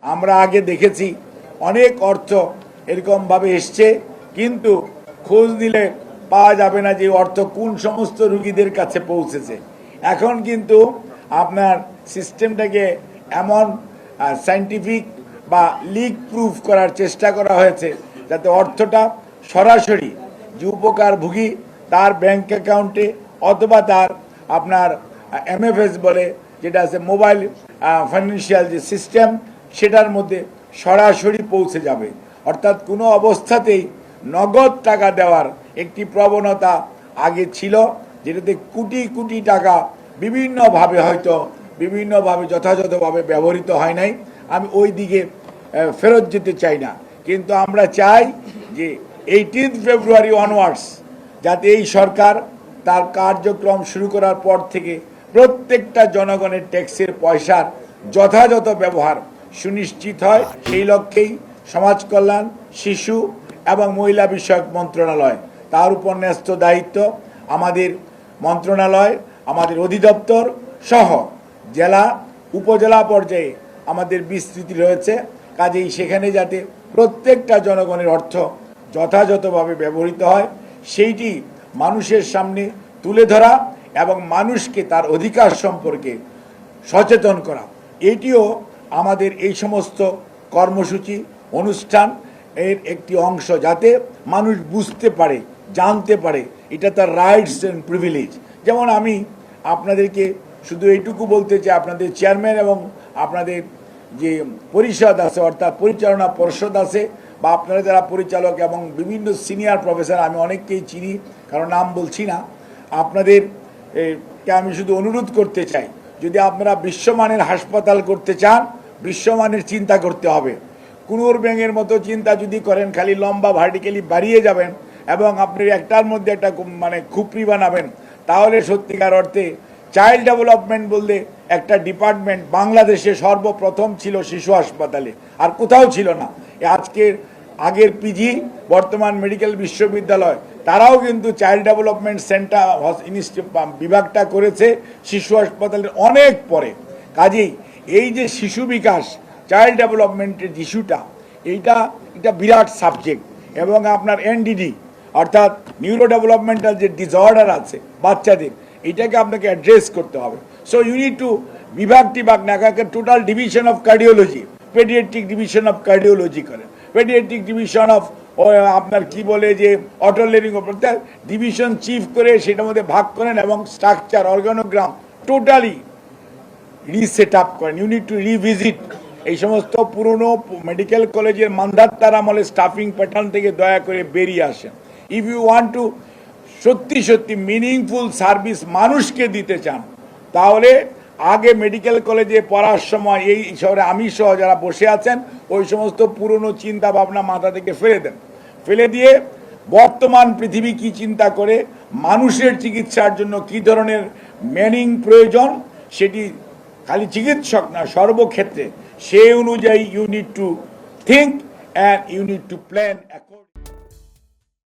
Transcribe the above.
আমরা আগে দেখেছি অনেক অর্থ এরকমভাবে এসছে, কিন্তু খোঁজ নিলে পাওয়া যাবে না যে অর্থ কোন সমস্ত রুগীদের কাছে পৌঁছেছে। এখন কিন্তু আপনার সিস্টেমটাকে এমন সায়েন্টিফিক বা লিক প্রুফ করার চেষ্টা করা হয়েছে যাতে অর্থটা সরাসরি যে উপকারভোগী তার ব্যাংক অ্যাকাউন্টে অথবা তার আপনার এমএফএস বলে যেটা আছে মোবাইল ফাইন্যান্সিয়াল যে সিস্টেম সেটার মধ্যে সরাসরি পৌঁছে যাবে। অর্থাৎ কোনো অবস্থাতেই নগদ টাকা দেওয়ার একটি প্রবণতা আগে ছিল, যেটাতে কোটি কোটি টাকা বিভিন্নভাবে যথাযথভাবে ব্যবহৃত হয় নাই। আমি ওই দিকে ফেরত যেতে চাই না, কিন্তু আমরা চাই যে 18 ফেব্রুয়ারি অনওয়ার্ডস যাতে এই সরকার তার কার্যক্রম শুরু করার পর থেকে প্রত্যেকটা জনগণের ট্যাক্সের পয়সার যথাযথ ব্যবহার সুনিশ্চিত হয়। সেই লক্ষ্যেই সমাজ কল্যাণ, শিশু এবং মহিলা বিষয়ক মন্ত্রণালয় তার উপর ন্যস্ত দায়িত্ব। আমাদের মন্ত্রণালয়, আমাদের অধিদপ্তর সহ জেলা উপজেলা পর্যায়ে আমাদের বিস্তৃতি রয়েছে। কাজেই সেখানে যাতে প্রত্যেকটা জনগণের অর্থ যথাযথভাবে ব্যবহৃত হয় সেইটি মানুষের সামনে তুলে ধরা এবং মানুষকে তার অধিকার সম্পর্কে সচেতন করা, এটিও আমাদের এই সমস্ত কর্মসূচি অনুষ্ঠান এর একটি অংশ, যাতে মানুষ বুঝতে পারে, জানতে পারে এটা তার রাইটস অ্যান্ড প্রিভিলেজ। যেমন আমি আপনাদেরকে শুধু এইটুকু বলতে চাই, আপনাদের চেয়ারম্যান এবং আপনাদের যে পরিষদ আছে অর্থাৎ পরিচালনা পর্ষদ আছে বা আপনারা যারা পরিচালক এবং বিভিন্ন সিনিয়র প্রফেসর, আমি অনেককেই চিনি কারণ নাম বলছি না, আপনাদেরকে আমি শুধু অনুরোধ করতে চাই, যদি আপনারা বিশ্বমানের হাসপাতাল করতে চান বিশ্বমানের চিন্তা করতে হবে। কুনুর ব্যাঙের মতো চিন্তা যদি করেন, খালি লম্বা ভার্টিক্যালি বাড়িয়ে যাবেন এবং আপনি একটার মধ্যে একটা খুপড়ি বানাবেন, তাহলে সত্যিকার অর্থে চাইল্ড ডেভেলপমেন্ট বলতে একটা ডিপার্টমেন্ট বাংলাদেশে সর্বপ্রথম ছিল শিশু হাসপাতালে, আর কোথাও ছিল না। আগের পিজি বর্তমান মেডিকেল বিশ্ববিদ্যালয় তারাও কিন্তু চাইল্ড ডেভেলপমেন্ট সেন্টার বিভাগটা করেছে শিশু হাসপাতালের অনেক পরে। কাজেই এই যে শিশু বিকাশ, চাইল্ড ডেভেলপমেন্টের ইস্যুটা, এটা বিরাট সাবজেক্ট। এবং আপনার এনডিডি অর্থাৎ নিউরো ডেভেলপমেন্টাল যে ডিসঅর্ডার আছে বাচ্চাদের, এটাকে আপনাকে অ্যাড্রেস করতে হবে। সো ইউ নিড টু বিভাগ না total division of cardiology, paediatric division of cardiology করেন, পেডিয়াট্রিক ডিভিশন অফ আপনার কি বলে যে অটোলেরিং ডিভিশন চিফ করে সেটার মধ্যে ভাগ করেন এবং structure organogram totally reset up করেন। ইউ নিড টু রিভিজিট এই সমস্ত পুরনো মেডিকেল কলেজের মান্ধাত্তার আমলে স্টাফিং প্যাটার্ন থেকে দয়া করে বেরিয়ে আসেন। ইফ ইউ ওয়ান্ট টু সত্যি মিনিংফুল সার্ভিস মানুষকে দিতে চান, তাহলে আগে মেডিকেল কলেজে পড়ার সময় এই শহরে আমি সহ যারা বসে আছেন ওই সমস্ত পুরনো চিন্তা ভাবনা মাথা থেকে ফেলে দিয়ে বর্তমান পৃথিবী কি চিন্তা করে, মানুষের চিকিৎসার জন্য কি ধরনের ম্যানিং প্রয়োজন, সেটি খালি চিকিৎসক না সর্বক্ষেত্রে সেই অনুযায়ী you need to think and you need to plan.